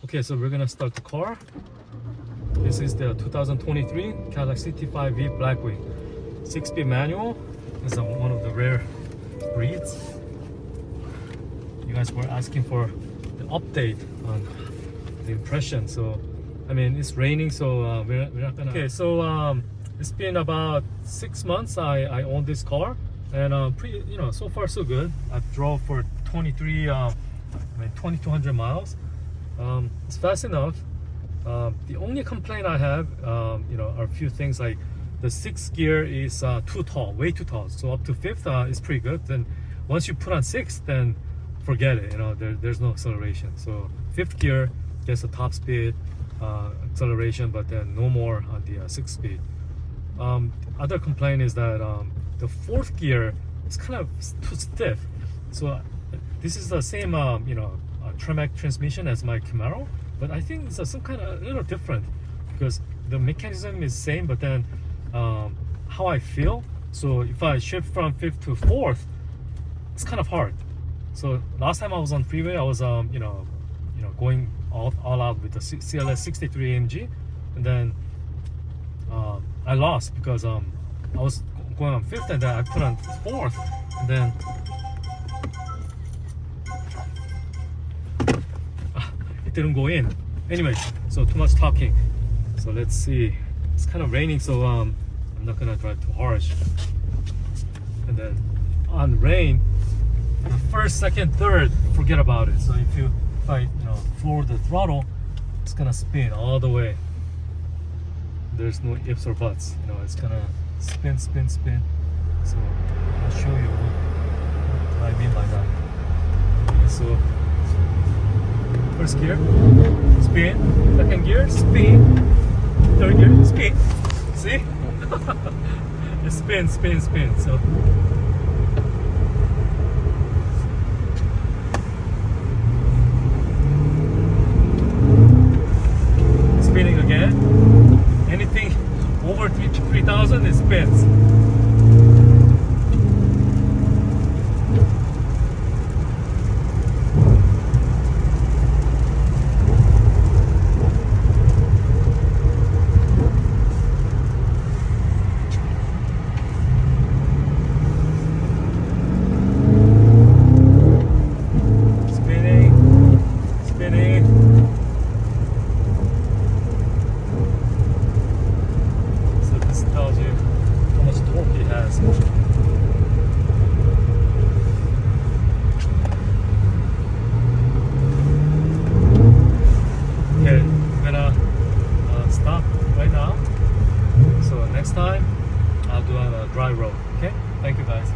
Okay, so we're gonna start the car. This is the 2023 Cadillac CT5-V Blackwing. 6-speed manual. This is one of the rare breeds. You guys were asking for the update on the impression. So, I mean, it's raining, so we're not gonna. Okay, so it's been about 6 months I own this car, and so far so good. I've drove for 2,200 miles. It's fast enough. The only complaint I have, are a few things like the 6th gear is too tall, way too tall. So up to 5th is pretty good. Then once you put on 6th, then forget it. There's no acceleration. So 5th gear gets the top speed, acceleration, but then no more on the 6th speed. Other complaint is that the 4th gear is kind of too stiff. So this is the same, Tremec transmission as my Camaro, but I think it's some kind of a little different because the mechanism is same, but then how I feel. So if I shift from 5th to 4th, it's kind of hard. So last time I was on freeway, I was going all out with the CLS 63 AMG, and then I lost because I was going on 5th and then I put on 4th, and then it didn't go in. Anyways, so too much talking. So let's see. It's kind of raining, so I'm not gonna drive too harsh. And then on rain, the 1st, 2nd, 3rd, forget about it. So if I floor the throttle, it's gonna spin all the way. There's no ifs or buts. It's gonna spin. So I'll show you what I mean by that. Okay, so 1st gear, spin. 2nd gear, spin. 3rd gear, spin. See? It spin. So spinning again. Anything over 3,000, it spins. Okay, I'm gonna stop right now. So next time I'll do on a dry road. Okay, thank you guys.